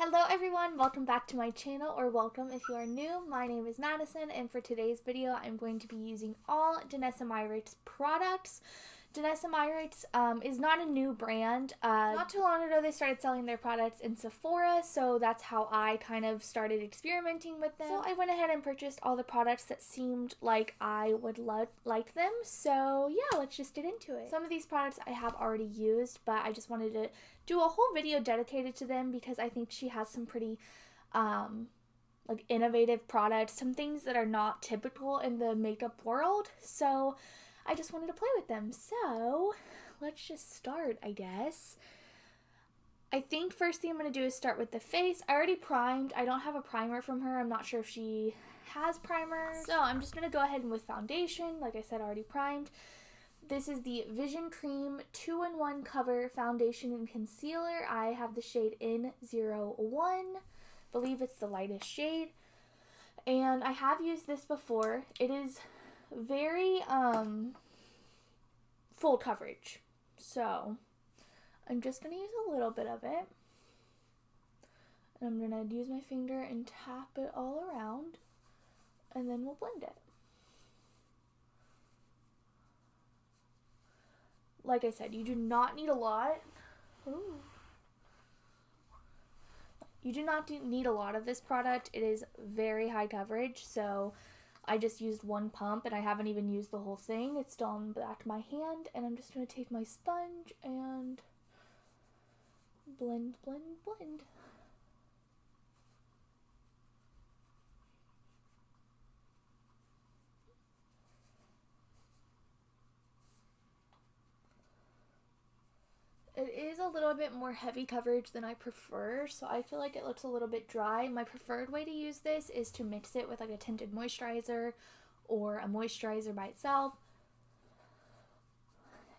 Hello everyone, welcome back to my channel, or welcome if you are new. My name is Madison, and for today's video I'm going to be using all Danessa Myricks products. Danessa Myricks is not a new brand. Not too long ago they started selling their products in Sephora, so that's how I kind of started experimenting with them. So I went ahead and purchased all the products that seemed like I would like them. So yeah, let's just get into it. Some of these products I have already used, but I just wanted to do a whole video dedicated to them because I think she has some pretty like innovative products, some things that are not typical in the makeup world. So I just wanted to play with them. So let's just start, I guess. I think first thing I'm going to do is start with the face. I already primed. I don't have a primer from her. I'm not sure if she has primer. So I'm just going to go ahead and with foundation. Like I said, already primed. This is the Vision Cream 2-in-1 Cover Foundation and Concealer. I have the shade N01. I believe it's the lightest shade. And I have used this before. It is very full coverage. So I'm just going to use a little bit of it. And I'm going to use my finger and tap it all around. And then we'll blend it. Like I said, you do not need a lot. Ooh. You do not need a lot of this product. It is very high coverage, so I just used one pump and I haven't even used the whole thing. It's still on the back of my hand, and I'm just going to take my sponge and blend, blend, blend. It is a little bit more heavy coverage than I prefer, so I feel like it looks a little bit dry. My preferred way to use this is to mix it with like a tinted moisturizer or a moisturizer by itself.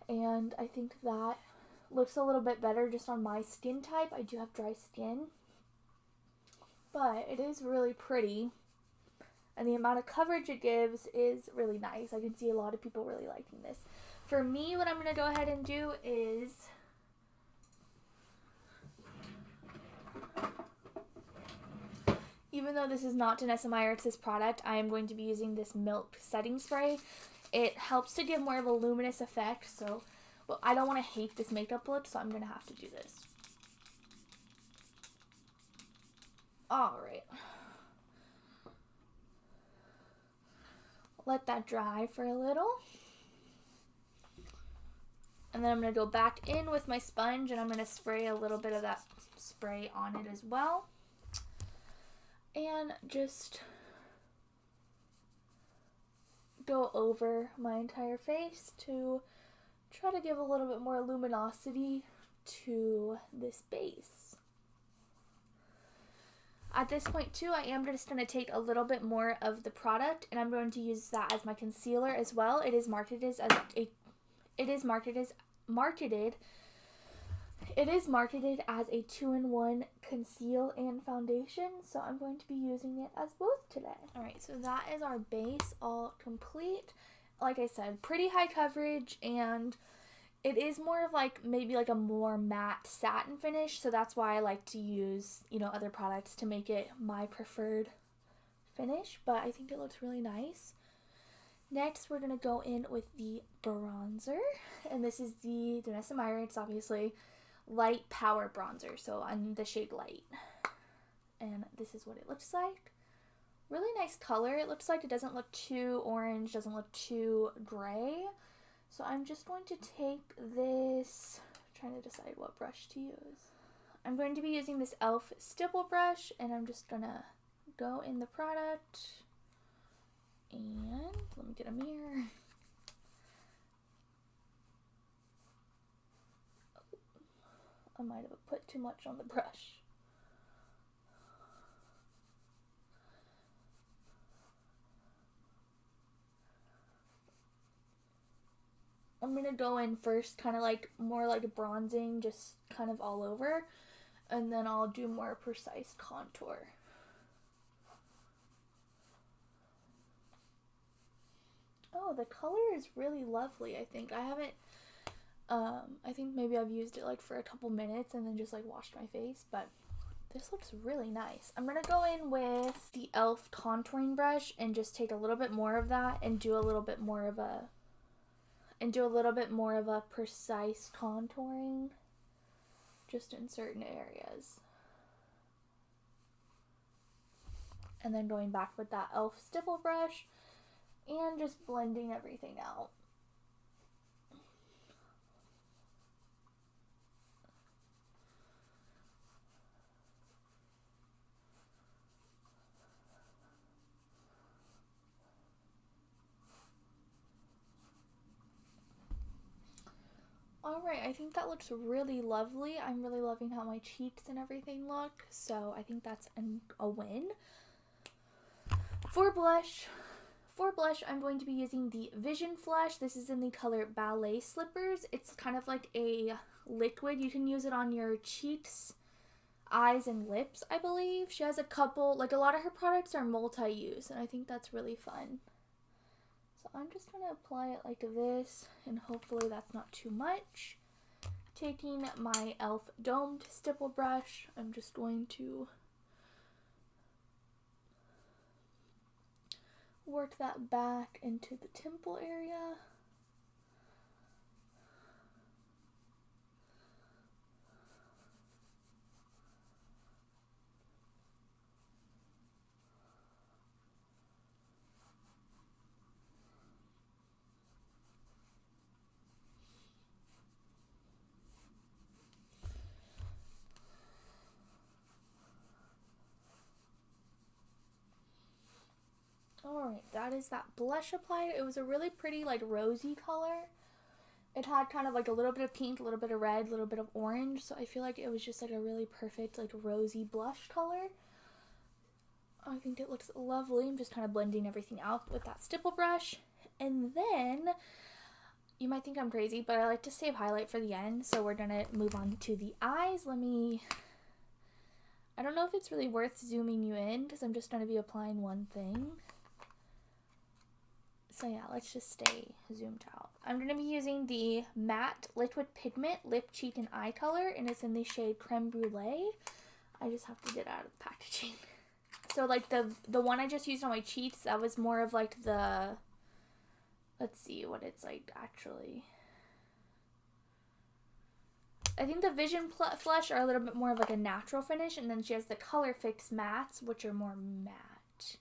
And I think that looks a little bit better just on my skin type. I do have dry skin, but it is really pretty. And the amount of coverage it gives is really nice. I can see a lot of people really liking this. For me, what I'm going to go ahead and do is even though this is not Danessa Myricks' product, I am going to be using this Milk Setting Spray. It helps to give more of a luminous effect, so well, I don't want to hate this makeup look, so I'm going to have to do this. Alright. Let that dry for a little. And then I'm going to go back in with my sponge, and I'm going to spray a little bit of that spray on it as well. And just go over my entire face to try to give a little bit more luminosity to this base. At this point too, I am just going to take a little bit more of the product, and I'm going to use that as my concealer as well. It is marketed as a 2-in-1 conceal and foundation, so I'm going to be using it as both today. Alright, so that is our base all complete. Like I said, pretty high coverage, and it is more of like maybe like a more matte satin finish, so that's why I like to use, you know, other products to make it my preferred finish, but I think it looks really nice. Next, we're going to go in with the bronzer, and this is the Danessa Myricks, obviously, Light Power Bronzer, so on the shade Light. And this is what it looks like. Really nice color. It looks like it doesn't look too orange, doesn't look too gray. So I'm just going to take this, trying to decide what brush to use. I'm going to be using this e.l.f. stipple brush, and I'm just going to go in the product. And let me get a mirror. I might have put too much on the brush. I'm going to go in first kind of like more like bronzing, just kind of all over, and then I'll do more precise contour. Oh, the color is really lovely, I think. I haven't I think maybe I've used it like for a couple minutes and then just like washed my face, but This looks really nice. I'm gonna go in with the e.l.f. contouring brush and just take a little bit more of that and do a little bit more of a precise contouring just in certain areas. And then going back with that e.l.f. stipple brush and just blending everything out. Alright, I think that looks really lovely. I'm really loving how my cheeks and everything look, so I think that's a win. For blush, I'm going to be using the Vision Flush. This is in the color Ballet Slippers. It's kind of like a liquid. You can use it on your cheeks, eyes, and lips, I believe. She has a couple, like a lot of her products are multi-use, and I think that's really fun. So I'm just going to apply it like this, and hopefully that's not too much. Taking my e.l.f. domed stipple brush, I'm just going to work that back into the temple area. Alright, that is that blush applied. It was a really pretty, like, rosy color. It had kind of like a little bit of pink, a little bit of red, a little bit of orange. So I feel like it was just like a really perfect, like, rosy blush color. I think it looks lovely. I'm just kind of blending everything out with that stipple brush. And then, you might think I'm crazy, but I like to save highlight for the end. So we're going to move on to the eyes. I don't know if it's really worth zooming you in because I'm just going to be applying one thing. So yeah, let's just stay zoomed out. I'm going to be using the Matte Liquid Pigment Lip, Cheek, and Eye color, and it's in the shade Creme Brulee. I just have to get out of the packaging. So like the one I just used on my cheeks, that was more of like the, let's see what it's like actually. I think the Vision Flush are a little bit more of like a natural finish, and then she has the Color Fix Mattes, which are more matte.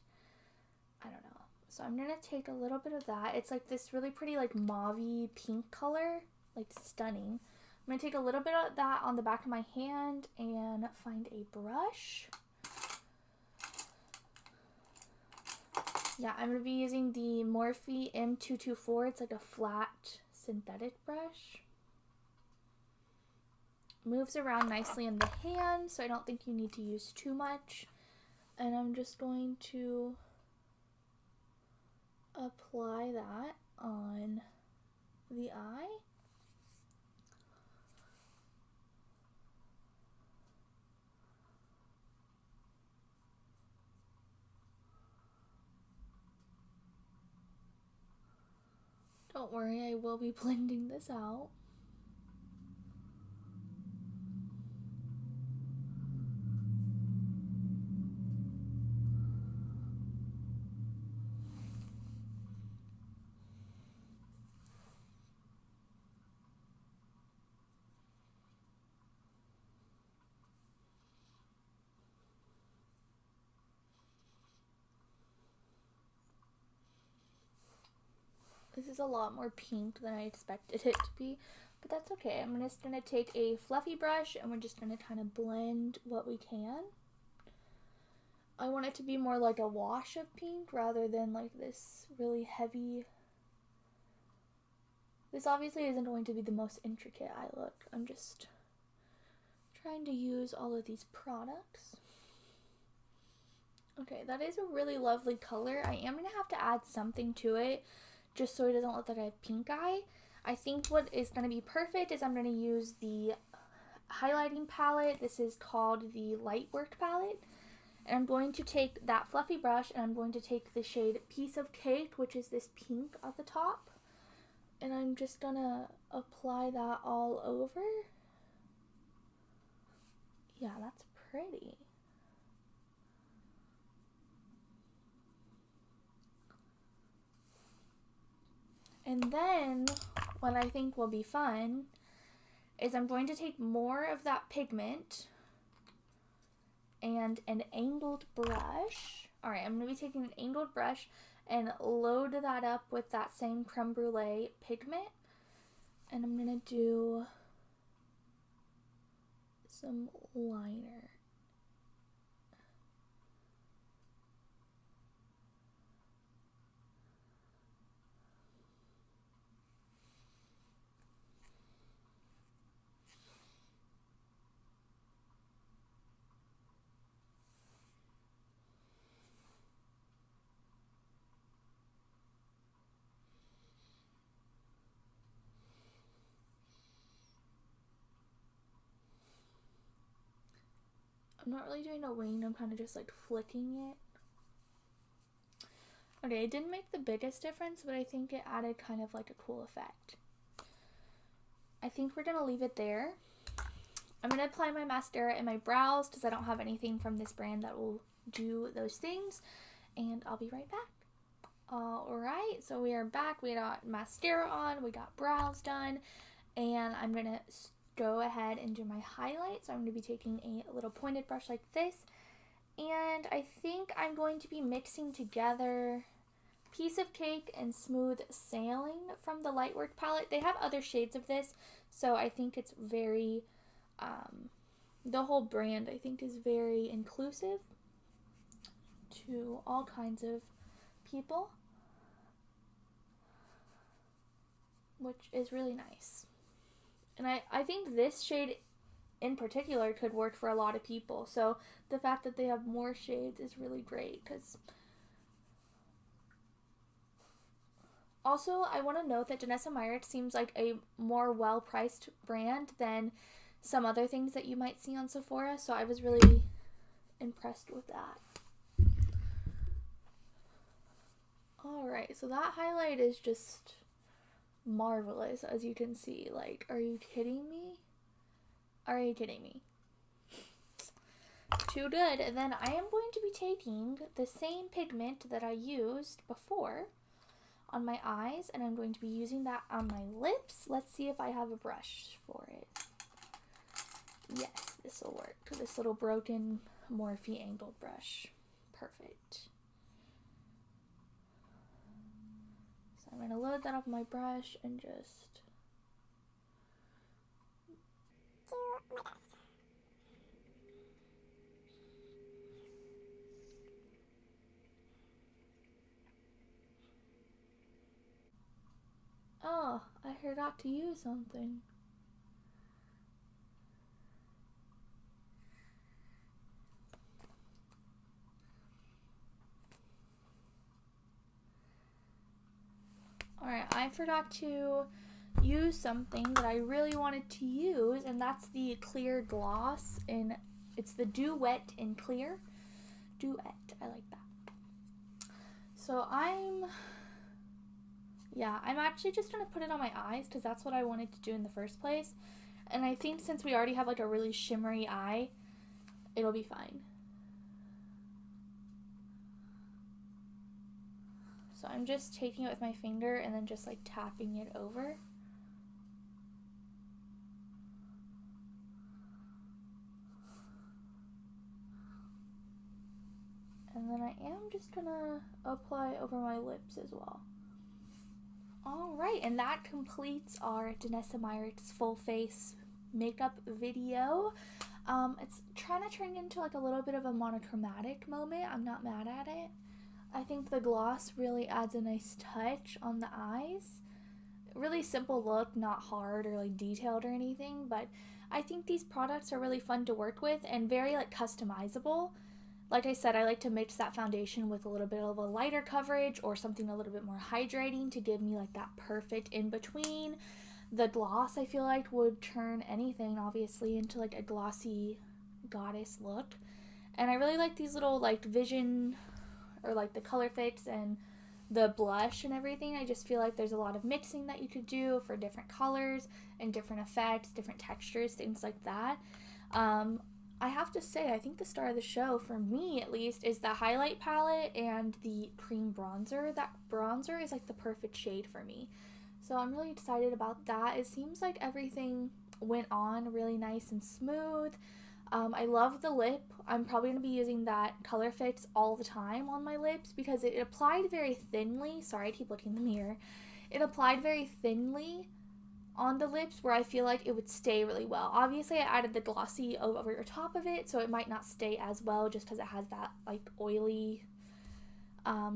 I don't know. So I'm going to take a little bit of that. It's like this really pretty like mauve-y pink color, like stunning. I'm going to take a little bit of that on the back of my hand and find a brush. Yeah, I'm going to be using the Morphe M224. It's like a flat synthetic brush. Moves around nicely in the hand, so I don't think you need to use too much. And I'm just going to apply that on the eye. Don't worry, I will be blending this out. This is a lot more pink than I expected it to be, but that's okay. I'm just going to take a fluffy brush and we're just going to kind of blend what we can. I want it to be more like a wash of pink rather than like this really heavy. This obviously isn't going to be the most intricate eye look. I'm just trying to use all of these products. Okay, that is a really lovely color. I am going to have to add something to it just so it doesn't look like I have pink eye. I think what is going to be perfect is I'm going to use the highlighting palette. This is called the Light Work palette. And I'm going to take that fluffy brush and I'm going to take the shade Piece of Cake, which is this pink at the top. And I'm just going to apply that all over. Yeah, that's pretty. And then what I think will be fun is I'm going to take more of that pigment and an angled brush. All right, I'm going to be taking an angled brush and load that up with that same creme brulee pigment. And I'm going to do some liner. I'm not really doing a wing, I'm kind of just like flicking it. Okay, it didn't make the biggest difference, but I think it added kind of like a cool effect. I think we're gonna leave it there. I'm gonna apply my mascara in my brows because I don't have anything from this brand that will do those things, and I'll be right back. Alright, so we are back. We got mascara on, we got brows done, and I'm gonna go ahead and do my highlight. So I'm going to be taking a little pointed brush like this, and I think I'm going to be mixing together Piece of Cake and Smooth Sailing from the Lightwork palette. They have other shades of this, so I think it's very, the whole brand I think is very inclusive to all kinds of people, which is really nice. And I think this shade in particular could work for a lot of people. So the fact that they have more shades is really great. Because also, I want to note that Danessa Myricks seems like a more well-priced brand than some other things that you might see on Sephora. So I was really impressed with that. Alright, so that highlight is just marvelous, as you can see. Like, are you kidding me? Are you kidding me? Too good. And then I am going to be taking the same pigment that I used before on my eyes, and I'm going to be using that on my lips. Let's see if I have a brush for it. Yes, this will work. This little broken Morphe angled brush. Perfect. I'm going to load that up on my brush and just do my best. Oh, I forgot to use something. Alright, I forgot to use something that I really wanted to use, and that's the clear gloss, and it's the Duet in Clear. Duet, I like that. So I'm actually just going to put it on my eyes because that's what I wanted to do in the first place. And I think since we already have like a really shimmery eye, it'll be fine. So I'm just taking it with my finger and then just like tapping it over. And then I am just gonna apply over my lips as well. Alright, and that completes our Danessa Myricks full face makeup video. It's trying to turn into like a little bit of a monochromatic moment. I'm not mad at it. I think the gloss really adds a nice touch on the eyes. Really simple look, not hard or like detailed or anything, but I think these products are really fun to work with and very like customizable. Like I said, I like to mix that foundation with a little bit of a lighter coverage or something a little bit more hydrating to give me like that perfect in between. The gloss I feel like would turn anything obviously into like a glossy goddess look. And I really like these little like vision or like the color fix and the blush and everything. I just feel like there's a lot of mixing that you could do for different colors and different effects, different textures, things like that. I have to say, I think the star of the show, for me at least, is the highlight palette and the cream bronzer. That bronzer is like the perfect shade for me. So I'm really excited about that. It seems like everything went on really nice and smooth. I love the lip. I'm probably going to be using that Color Fix all the time on my lips because it applied very thinly. Sorry, I keep looking in the mirror. It applied very thinly on the lips where I feel like it would stay really well. Obviously, I added the glossy over top of it, so it might not stay as well just because it has that like oily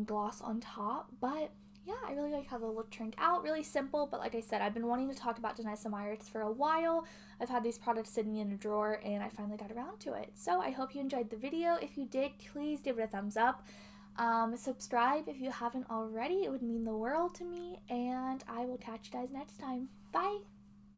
gloss on top. But yeah, I really like how the look turned out. Really simple, but like I said, I've been wanting to talk about Danessa Myricks for a while. I've had these products sitting in a drawer, and I finally got around to it. So I hope you enjoyed the video. If you did, please give it a thumbs up. Subscribe if you haven't already. It would mean the world to me, and I will catch you guys next time. Bye!